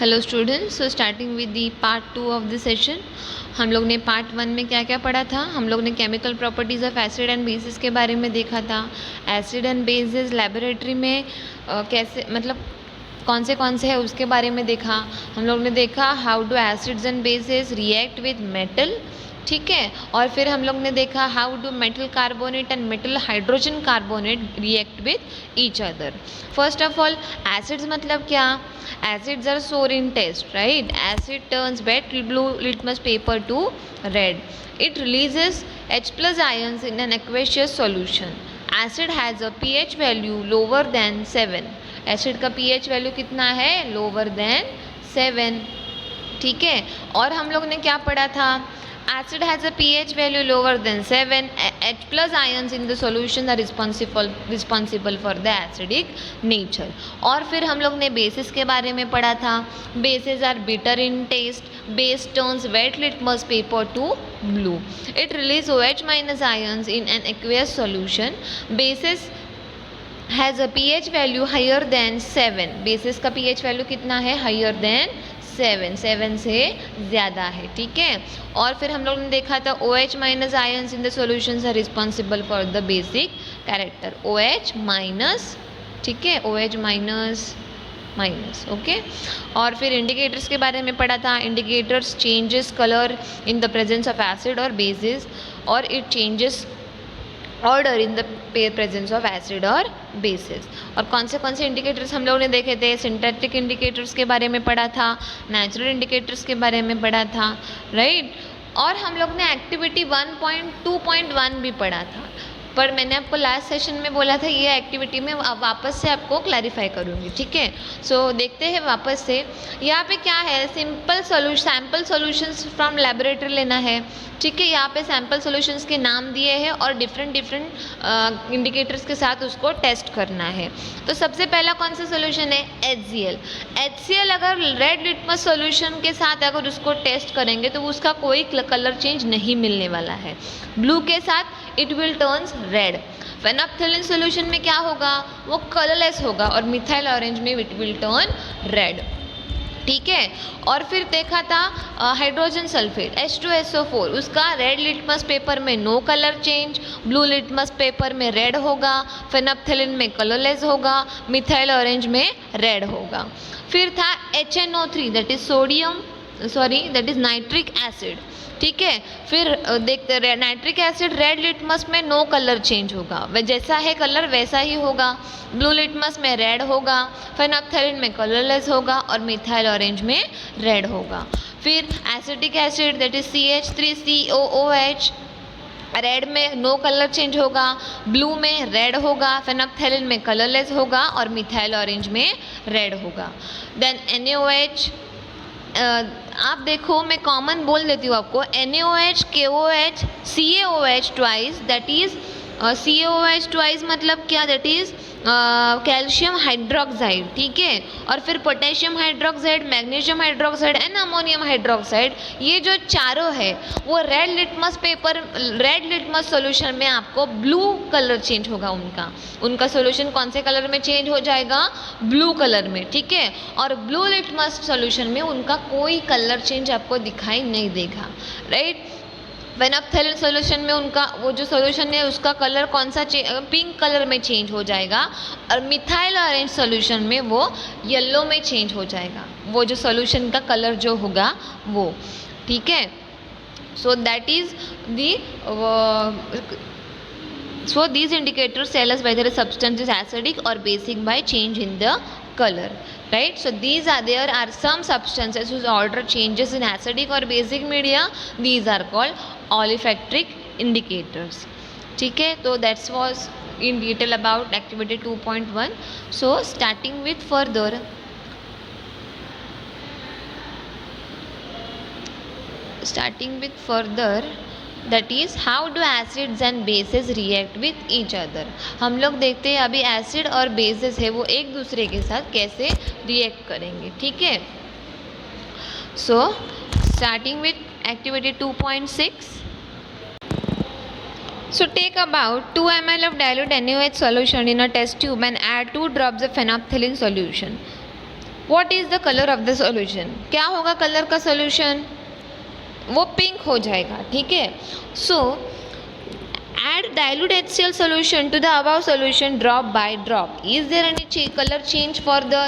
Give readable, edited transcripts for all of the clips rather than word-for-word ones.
Hello students, so starting with the part 2 of the session. हम लोग ने part 1 में क्या क्या पढ़ा था। हम लोग ने chemical properties of acid and bases के बारे में देखा था। एसिड एंड बेसिस लेबोरेटरी में कैसे मतलब कौन से है उसके बारे में देखा। हम लोग ने देखा how do acids and bases react with metal, ठीक है। और फिर हम लोग ने देखा how do metal carbonate and metal hydrogen carbonate react with each other. First of all acids मतलब क्या। Acids are sour in taste, right. Acid turns wet blue litmus paper to red. It releases H plus ions in an aqueous solution. Acid has a pH value lower than 7. Acid का pH value कितना है, lower than 7, ठीक है। और हम लोग ने क्या पढ़ा था, acid has a pH value lower than 7. H plus ions in the solution are responsible for the acidic nature. और फिर हम लोग ने bases के बारे में पढ़ा था. Bases are bitter in taste. Base turns wet litmus paper to blue. It releases OH minus ions in an aqueous solution. Bases has a pH value higher than 7. Bases का pH value कितना है, higher than 7 से ज़्यादा है, ठीक है। और फिर हम लोग ने देखा था OH minus ions in the solutions are responsible for the basic character. OH minus, ठीक है, OH माइनस, ओके। और फिर इंडिकेटर्स के बारे में पढ़ा था. Indicators changes colour in the presence of acid और बेसिस, और it changes order in the presence of acid और बेसिस. और कौन से इंडिकेटर्स हम लोगों ने देखे थे. सिंथेटिक इंडिकेटर्स के बारे में पढ़ा था, नेचुरल इंडिकेटर्स के बारे में पढ़ा था, राइट. और हम लोग ने एक्टिविटी 1.2.1 भी पढ़ा था, पर मैंने आपको लास्ट सेशन में बोला था ये एक्टिविटी में वापस से आपको क्लैरिफाई करूँगी, ठीक है। सो देखते हैं वापस से. यहाँ पे क्या है, सैम्पल सॉल्यूशंस फ्रॉम लेबोरेटरी लेना है, ठीक है। यहाँ पे सैम्पल सॉल्यूशंस के नाम दिए हैं और डिफरेंट इंडिकेटर्स के साथ उसको टेस्ट करना है. तो सबसे पहला कौन सा सॉल्यूशन है, HCl. अगर रेड लिटमस सॉल्यूशन के साथ अगर उसको टेस्ट करेंगे तो उसका कोई कलर चेंज नहीं मिलने वाला है. ब्लू के साथ it will turns red. Phenolphthalein solution में क्या होगा, वो कलरलेस होगा, और मिथाइल ऑरेंज में इट विल टर्न रेड, ठीक है। और फिर देखा था हाइड्रोजन सल्फेट H2SO4, उसका रेड लिटमस पेपर में no colour change, blue litmus paper में रेड होगा, फेनोप्थेलिन में कलरलेस होगा, मिथाइल ऑरेंज में रेड होगा. फिर था HNO3 that is nitric acid, ठीक है। फिर देखते रहे नाइट्रिक एसिड रेड लिटमस में नो कलर चेंज होगा, वह जैसा है कलर वैसा ही होगा. ब्लू लिटमस में रेड होगा, फेनोप्थेलिन में कलरलेस होगा, और मिथाइल ऑरेंज में रेड होगा. फिर acetic acid that is CH3COOH, red में नो कलर चेंज होगा, ब्लू में रेड होगा, फेनोप्थेलिन में कलरलेस होगा, और मिथाइल ऑरेंज में रेड होगा. देन NaOH, आप देखो मैं कॉमन बोल देती हूँ आपको, NaOH, KOH, CaOH twice, that is CaOH twice मतलब क्या, दैट इज कैल्शियम हाइड्रोक्साइड, ठीक है। और फिर potassium hydroxide, magnesium hydroxide and ammonium hydroxide, ये जो चारों है वो रेड लिटमस सॉल्यूशन में आपको ब्लू कलर चेंज होगा. उनका सॉल्यूशन कौन से कलर में चेंज हो जाएगा, ब्लू कलर में, ठीक है। और ब्लू लिटमस सॉल्यूशन में उनका कोई कलर चेंज आपको दिखाई नहीं देगा, राइट. फेनोप्थेलिन सॉल्यूशन में उनका वो जो सॉल्यूशन है उसका कलर कौन सा, पिंक कलर में चेंज हो जाएगा, और मिथाइल ऑरेंज सॉल्यूशन में वो येलो में चेंज हो जाएगा, वो जो सॉल्यूशन का कलर जो होगा वो, ठीक है. So that is so these indicators tell us whether a substance is acidic or basic by change in the color, right. So there are some substances whose order changes in acidic or basic media. These are called olfactory indicators, ठीक है. तो that was in detail about activity 2.1. so starting with further, that is how do acids and bases react with each other. हम लोग देखते हैं अभी acid और basis है वो एक दूसरे के साथ कैसे रिएक्ट करेंगे, ठीक है. So starting with activity 2.6. So take about 2 ml of dilute NaOH solution in a test tube and add 2 drops of phenolphthalein solution. What is the colour of the solution, क्या होगा कलर का solution, वो pink हो जाएगा, ठीक है। सो add dilute HCl solution to the above solution drop by drop. Is there any color change for the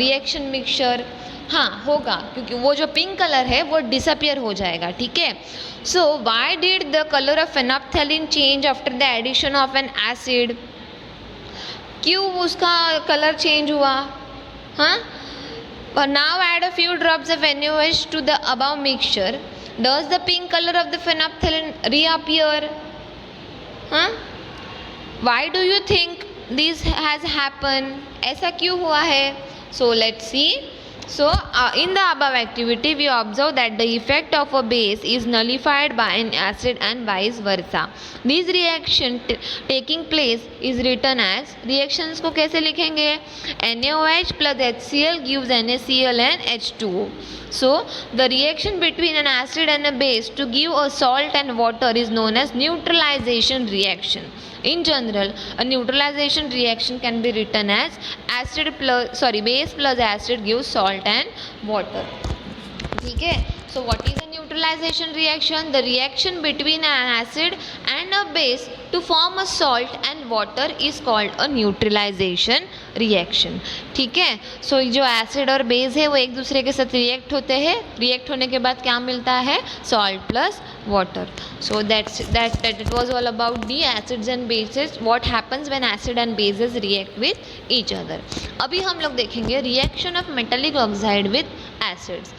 reaction mixture? हाँ होगा, क्योंकि वो जो पिंक कलर है वो डिसअपियर हो जाएगा, ठीक है। So why did the colour of phenolphthalein change after the addition of an acid, क्यों उसका कलर चेंज हुआ, हाँ। Now add a few drops of NaOH to the above mixture. Does the pink color of the phenolphthalein reappear? हाँ, why do you think this has happened? ऐसा क्यों हुआ है? So let's see. So in the above activity we observe that the effect of a base is nullified by an acid and vice versa. This reaction taking place is written as, reactions को कैसे लिखेंगे, NaOH plus HCl gives NaCl and H2O. So the reaction between an acid and a base to give a salt and water is known as neutralization reaction. In general, a neutralization reaction can be written as base plus acid gives salt and water. ठीक है, so what is a neutralization reaction? The reaction between an acid and a base to form a salt and water is called a neutralization reaction. ठीक है, so जो acid और base है वो एक दूसरे के साथ react होते हैं, react होने के बाद क्या मिलता है, salt plus water. So that it was all about the acids and bases, what happens when acid and bases react with each other. अभी हम लोग देखेंगे reaction of metallic oxide with acids.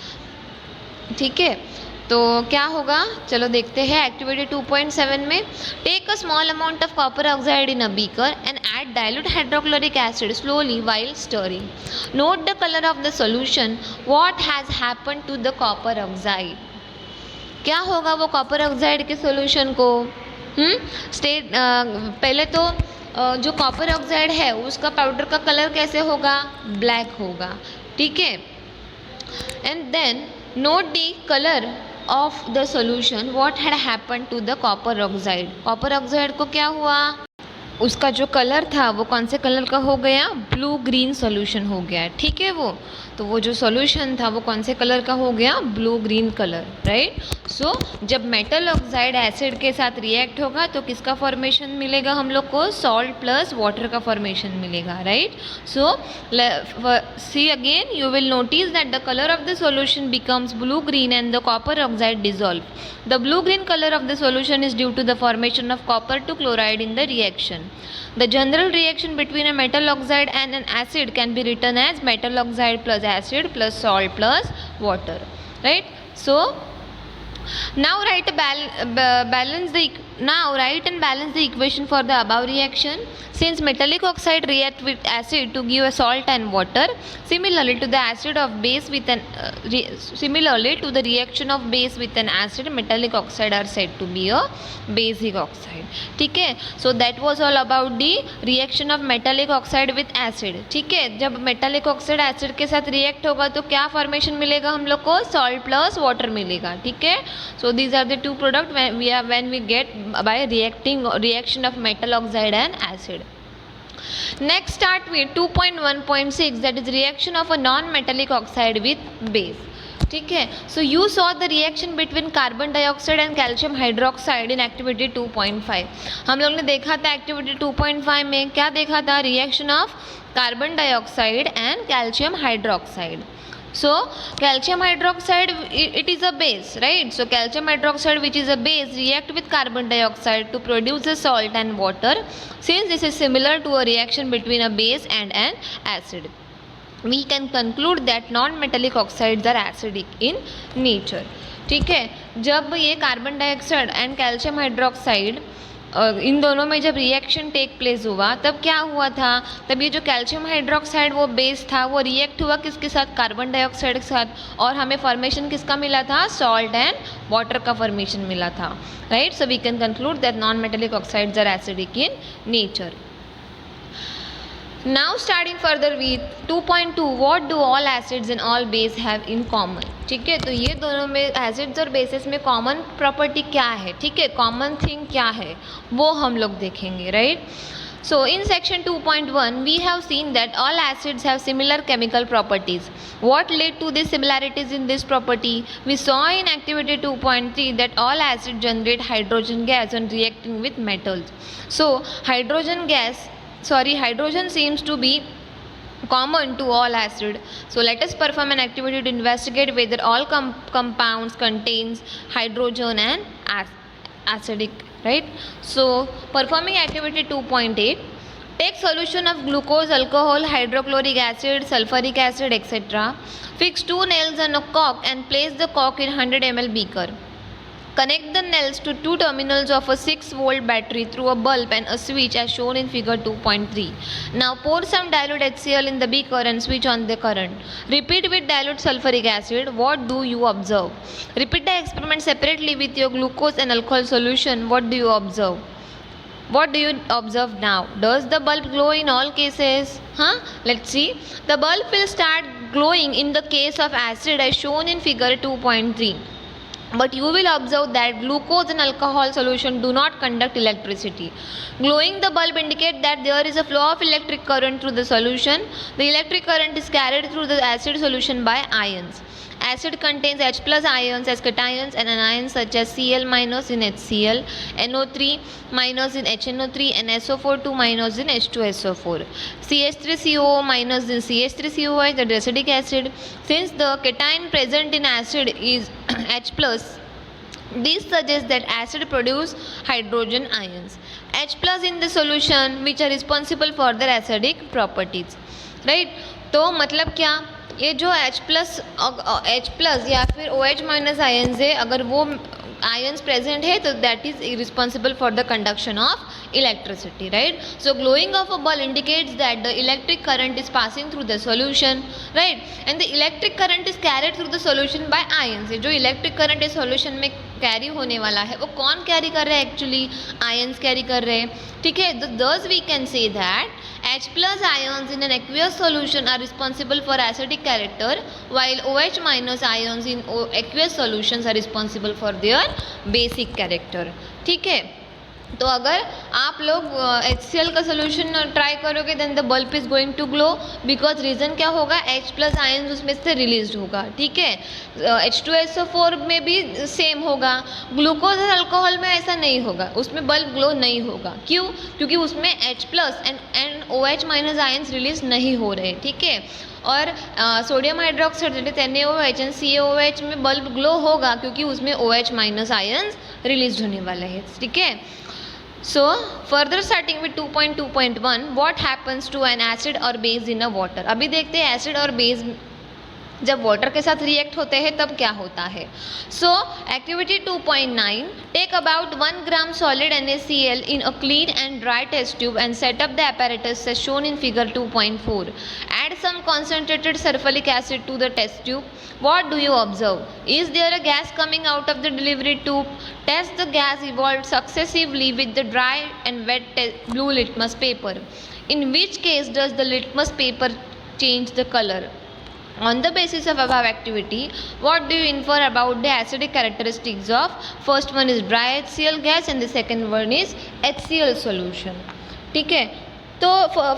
ठीक है, तो क्या होगा, चलो देखते हैं एक्टिविटी 2.7 में। Take a small amount of copper oxide in a beaker and add dilute hydrochloric acid slowly while stirring. Note the colour of the solution, what has happen to the copper oxide, क्या होगा वो copper oxide के solution को, पहले तो जो copper oxide है उसका पाउडर का कलर कैसे होगा, ब्लैक होगा, ठीक है। And then note the color of the solution, what had happened to the copper oxide, copper oxide को क्या हुआ, उसका जो कलर था वो कौन से कलर का हो गया, ब्लू ग्रीन सॉल्यूशन हो गया, ठीक है। वो जो सॉल्यूशन था वो कौन से कलर का हो गया, ब्लू ग्रीन कलर, राइट। सो जब मेटल ऑक्साइड एसिड के साथ रिएक्ट होगा तो किसका फॉर्मेशन मिलेगा हम लोग को, सॉल्ट प्लस वाटर का फॉर्मेशन मिलेगा, right. So see again, you will notice that the colour of the solution becomes blue green and the copper oxide dissolve. The blue green color of the solution is due to the formation of copper to chloride in the reaction. The general reaction between a metal oxide and an acid can be written as metal oxide plus acid plus salt plus water, right? So now write and balance the equation for the above reaction. Since metallic oxide react with acid to give a salt and water, similarly to the reaction of base with an acid, metallic oxide are said to be a basic oxide. ठीक है, so that was all about the reaction of metallic oxide with acid. ठीक है, जब metallic oxide acid के साथ react होगा तो क्या formation मिलेगा हम लोग को, salt plus water मिलेगा, ठीक है। So these are the two products when we get by reaction of metal oxide and acid. Next start with 2.1.6, that is reaction of a non-metallic oxide with base. ठीक है, so you saw the reaction between carbon dioxide and calcium hydroxide in activity 2.5. हम लोग ने देखा था activity 2.5 में क्या देखा था, reaction of carbon dioxide and calcium hydroxide. So calcium hydroxide, it is a base, right? So calcium hydroxide, which is a base, react with carbon dioxide to produce a salt and water. Since this is similar to a reaction between a base and an acid, we can conclude that non-metallic oxides are acidic in nature. ठीक है, जब ये carbon dioxide and calcium hydroxide इन दोनों में जब reaction take place हुआ तब क्या हुआ था, तब ये जो कैल्शियम हाइड्रोक्साइड वो बेस था वो रिएक्ट हुआ किसके साथ, कार्बन डाइऑक्साइड के साथ, और हमें फॉर्मेशन किसका मिला था, सॉल्ट एंड वाटर का फॉर्मेशन मिला था, right. So we can conclude that non metallic oxides are acidic in nature. Now starting further with 2.2, what do all acids and all base have in common. ठीक है, तो ये दोनों में acids और बेसिस में कॉमन प्रॉपर्टी क्या है, ठीक है, कॉमन थिंग क्या है वो हम लोग देखेंगे, right. So in section 2.1 we have seen that all acids have similar chemical properties. What led to these similarities in this property? We saw in activity 2.3 that all acids generate hydrogen gas when reacting with metals. So hydrogen seems to be common to all acid. So let us perform an activity to investigate whether all compounds contains hydrogen and acidic, right? So performing activity 2.8, take solution of glucose, alcohol, hydrochloric acid, sulfuric acid, etc. Fix 2 nails on a cork and place the cork in 100 ml beaker. Connect the nails to 2 terminals of a 6-volt battery through a bulb and a switch as shown in figure 2.3. Now pour some dilute HCl in the beaker and switch on the current. Repeat with dilute sulfuric acid. What do you observe? Repeat the experiment separately with your glucose and alcohol solution. What do you observe? What do you observe now? Does the bulb glow in all cases? Let's see. The bulb will start glowing in the case of acid as shown in figure 2.3. But you will observe that glucose and alcohol solution do not conduct electricity. Glowing the bulb indicates that there is a flow of electric current through the solution. The electric current is carried through the acid solution by ions. Acid contains H plus ions as cations and anions such as Cl minus in HCl, NO3 minus in HNO3 and SO4 2 minus in H2SO4. CH3COO minus in CH3COH, that is acetic acid. Since the cation present in acid is H plus, this suggests that acid produce hydrogen ions. H plus in the solution which are responsible for their acidic properties. Right? तो मतलब क्या, ये जो H plus या फिर OH minus ions है, अगर वो आयन्स प्रेजेंट है तो that is responsible for the conduction of electricity, right? So glowing of a bulb indicates that the electric current is passing through the solution, right? And the electric current is carried through the solution by ions. जो electric current है solution में carry होने वाला है वो कौन carry कर रहा है? एक्चुअली आयन्स कैरी कर रहे हैं, ठीक है. Thus we can say that H plus ions in an aqueous solution are responsible for acidic character, while OH minus ions in aqueous solutions are responsible for their basic character. ठीक है. तो अगर आप लोग HCl का solution try करोगे then the bulb is going to glow, because reason क्या होगा, H प्लस आयन्स उसमें से रिलीज होगा, ठीक है. H2SO4 में भी सेम होगा. ग्लूकोज और अल्कोहल में ऐसा नहीं होगा, उसमें बल्ब ग्लो नहीं होगा. क्यों? क्योंकि उसमें H plus and OH minus ions release नहीं हो रहे, ठीक है. और sodium hydroxide NaOH and CaOH में बल्ब ग्लो होगा क्योंकि उसमें OH माइनस आयन्स रिलीज होने वाले हैं, ठीक है. So further starting with 2.2.1, what happens to an acid or base in a water? अभी देखते हैं एसिड और बेस जब वाटर के साथ रिएक्ट होते हैं तब क्या होता है. So activity 2.9, take about 1 gram solid NaCl in a clean and dry test tube and set up the apparatus as shown in figure 2.4. Add some concentrated sulfuric acid to the test tube. What do you observe? Is there a gas coming out of the delivery tube? Test the gas evolved successively with the dry and wet blue litmus paper. In which case does the litmus paper change the color? On the basis of above activity, what do you infer about the acidic characteristics of first one is dry HCl gas and the second one is HCl solution? ठीक है. तो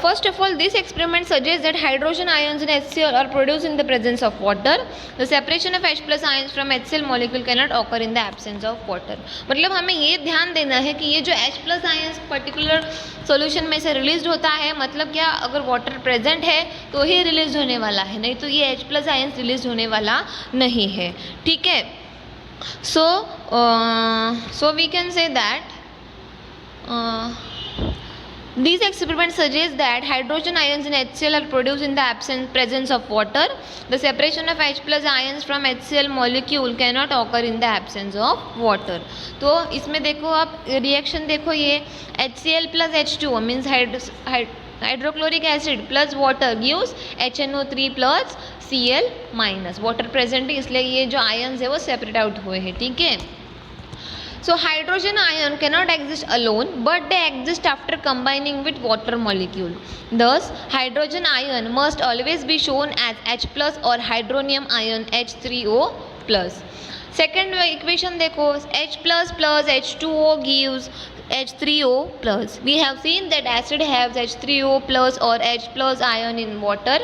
first of all, this experiment suggests that hydrogen ions in HCl are produced in the presence of water. The separation of H plus ions from HCl molecule cannot occur in the absence of water. मतलब हमें ये ध्यान देना है कि ये जो H plus ions particular solution में से रिलीज होता है, मतलब क्या, अगर वाटर प्रेजेंट है तो ही रिलीज होने वाला है, नहीं तो ये H plus ions रिलीज होने वाला नहीं है, ठीक है. So we can say that these experiments suggest that hydrogen ions in HCl are produced in the presence of water. The separation of H plus ions from HCl molecule cannot occur in the absence of water. तो इसमें देखो आप reaction देखो, ये HCl plus H2 means hydrochloric acid plus water gives HNO3 plus Cl minus. Water present है इसलिए ये जो आयन्स है वो सेपरेट आउट हुए हैं, ठीक है. So hydrogen ion cannot exist alone, but they exist after combining with water molecule. Thus, hydrogen ion must always be shown as H plus or hydronium ion H3O plus. Second equation देखो, H plus plus H2O gives H3O plus. We have seen that acid has H3O plus or H plus ion in water.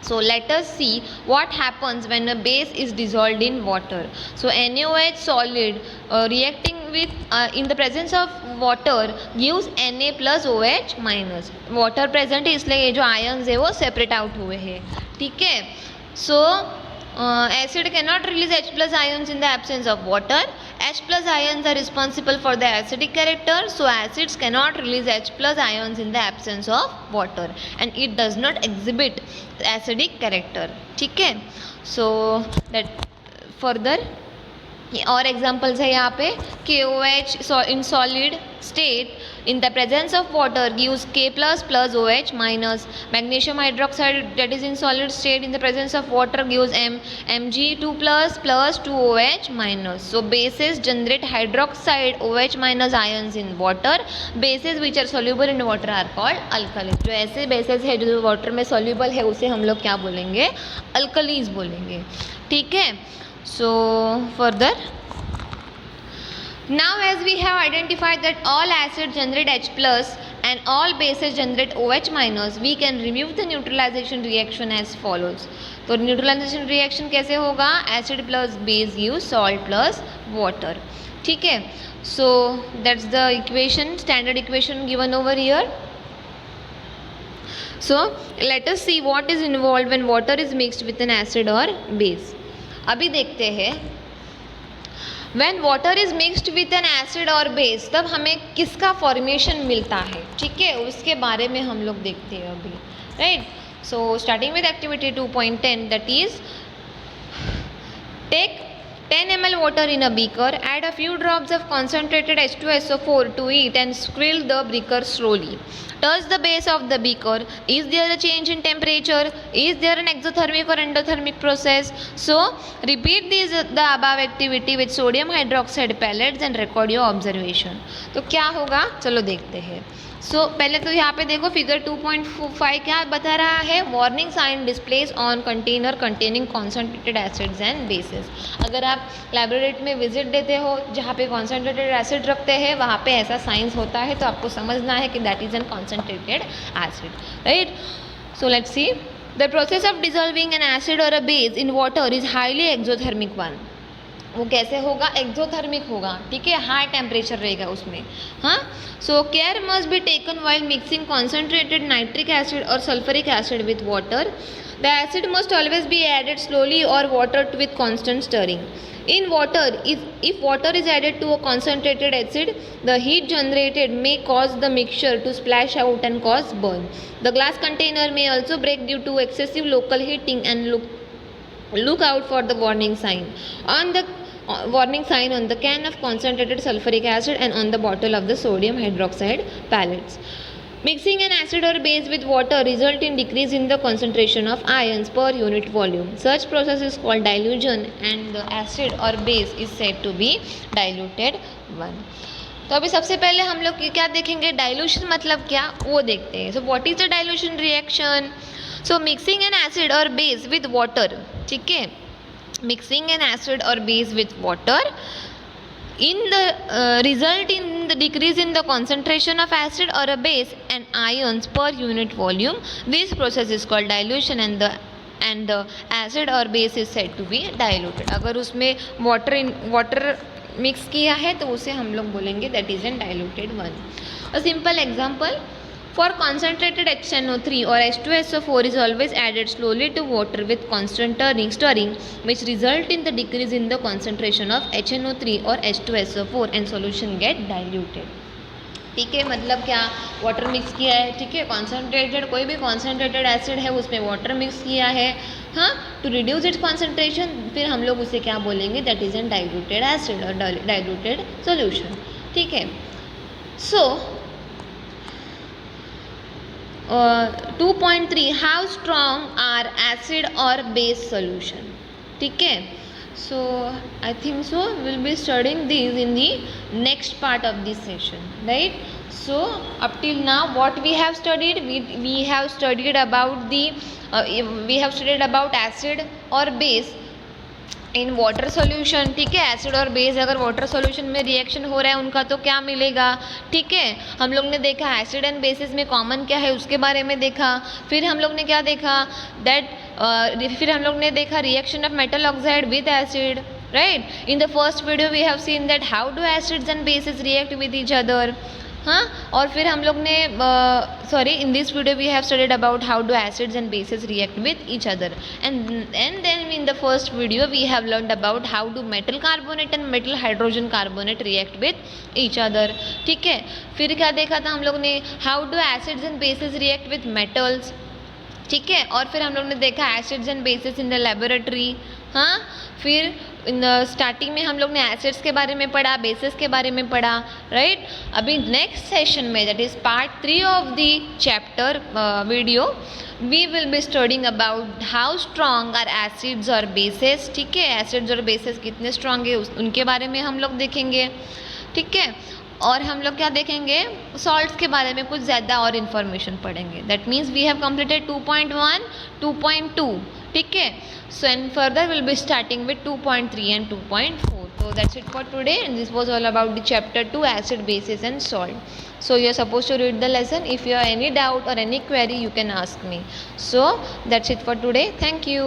So let us see what happens when a base is dissolved in water. So NaOH solid reacting with in the presence of water gives Na plus OH minus. Water present है इसलिए ये जो ions है वो separate out हुए हैं. ठीक है. So acid cannot release H plus ions in the absence of water. H plus ions are responsible for the acidic character, so acids cannot release H plus ions in the absence of water, and it does not exhibit acidic character. ठीक है. So that further और examples है यहाँ पे KOH in solid state in the presence of water gives K plus plus OH minus. Magnesium hydroxide that is in solid state in the presence of water gives Mg2 plus plus 2OH minus. So bases generate hydroxide OH minus ions in water. Bases which are soluble in water are called alkalis. जो ऐसे bases है जो water में soluble है उसे हम लोग क्या बोलेंगे? alkalis बोलेंगे. ठीक है. So further, now as we have identified that all acids generate H plus and all bases generate OH minus, we can remove the neutralization reaction as follows. तो neutralization reaction कैसे होगा? Acid plus base gives salt plus water. ठीक है. So that's the equation, standard equation given over here. So let us see what is involved when water is mixed with an acid or base. अभी देखते हैं when water is mixed with an acid or base तब हमें किसका formation मिलता है. ठीक है. उसके बारे में हम लोग देखते हैं अभी. Right. So starting with activity 2.10 that is take 10 ml water in a beaker, add a few drops of concentrated H2SO4 to it and swirl the beaker slowly. Touch the base of the beaker. Is there a change in temperature? Is there an exothermic or endothermic process? So repeat the above activity with sodium hydroxide pellets and record your observation. तो क्या होगा? चलो देखते हैं. सो पहले तो यहाँ पे देखो फिगर 2.5 क्या बता रहा है? Warning sign displace on container containing concentrated acids and bases. अगर आप लैबोरेटरी में विजिट देते हो जहाँ पे कॉन्सेंट्रेटेड एसिड रखते हैं वहाँ पे ऐसा साइंस होता है तो आपको समझना है कि that is an concentrated acid. Right. So let's see. The process of dissolving an acid और a base in water is highly exothermic one. वो कैसे होगा? एक्सोथर्मिक होगा. ठीक है. हाई टेम्परेचर रहेगा उसमें. हाँ. So care must be taken while mixing concentrated nitric acid और sulphuric acid with water. The acid must always be added slowly और water with constant stirring. In water, if water is added to a concentrated acid, the heat generated may cause the mixture to splash out and cause burn. The glass container may also break due to excessive local heating, and look out for the warning sign on the can of concentrated sulfuric acid and on the bottle of the sodium hydroxide pellets. Mixing an acid or base with water result in decrease in the concentration of ions per unit volume. Such process is called dilution and the acid or base is said to be diluted one. तो अभी सबसे पहले हम लोग क्या देखेंगे? Dilution मतलब क्या वो देखते हैं. So what is the dilution reaction? So mixing N acid और बेस विद वाटर. ठीक है. मिक्सिंग एन एसिड और base with water in the result in the decrease in the concentration of acid or a base and ions per unit volume. This process is called dilution and the acid or base is said to be diluted. अगर उसमें water mix किया है तो उसे हम लोग बोलेंगे that is an diluted one. A simple example. For concentrated HNO3 or H2SO4 is always added slowly to water with constant stirring which result in the decrease in the concentration of HNO3 or H2SO4 and solution get diluted. ठीक है. मतलब क्या? Water mix किया है. ठीक है. Concentrated कोई भी कॉन्सेंट्रेटेड एसिड है उसमें वाटर मिक्स किया है. हाँ. टू रिड्यूस इट्स कॉन्सेंट्रेशन फिर हम लोग उसे क्या बोलेंगे? That is N diluted acid और डाइल्यूटेड सोल्यूशन. ठीक है. सो 2.3 how strong are acid or base solution. ठीक है. So I think so we'll be studying these in the next part of this session, right? So up till now what we have studied, we have studied about the we have studied about acid or base in water solution, ठीक है, acid और base अगर water solution में reaction हो रहा है उनका तो क्या मिलेगा, ठीक है। हम लोग ने देखा एसिड एंड बेसिस में कॉमन क्या है उसके बारे में देखा। फिर हम लोग ने क्या देखा फिर हम लोग ने देखा reaction of metal oxide with acid, right. In the first video we have seen that how do acids and bases react with each other, हाँ। और फिर हम लोग ने in this video we have studied about how do acids and bases react with each other and then in the first video we have learned about how do metal carbonate and metal hydrogen carbonate react with each other, ठीक है। फिर क्या देखा था हम लोग ने, how do acids and bases react with metals, ठीक है। और फिर हम लोग ने देखा acids and basis in the laboratory, हाँ। फिर इन स्टार्टिंग में हम लोग ने एसिड्स के बारे में पढ़ा, बेसिस के बारे में पढ़ा, राइट। अभी नेक्स्ट सेशन में that is part 3 of the chapter video we will be studying about how strong are acids और बेसिस, ठीक है। एसिड्स और बेसिस कितने स्ट्रॉन्ग है उनके बारे में हम लोग देखेंगे, ठीक है। और हम लोग क्या देखेंगे, सॉल्ट्स के बारे में कुछ ज़्यादा और इन्फॉर्मेशन पढ़ेंगे। That means we have completed 2.1, 2.2, ठीक है। So and further will be starting with 2.3 and 2.4. So that's it for today, and this was all about the chapter 2 acid, bases and salt. So you are supposed to read the lesson. If you have any doubt or any query you can ask me. So that's it for today. Thank you.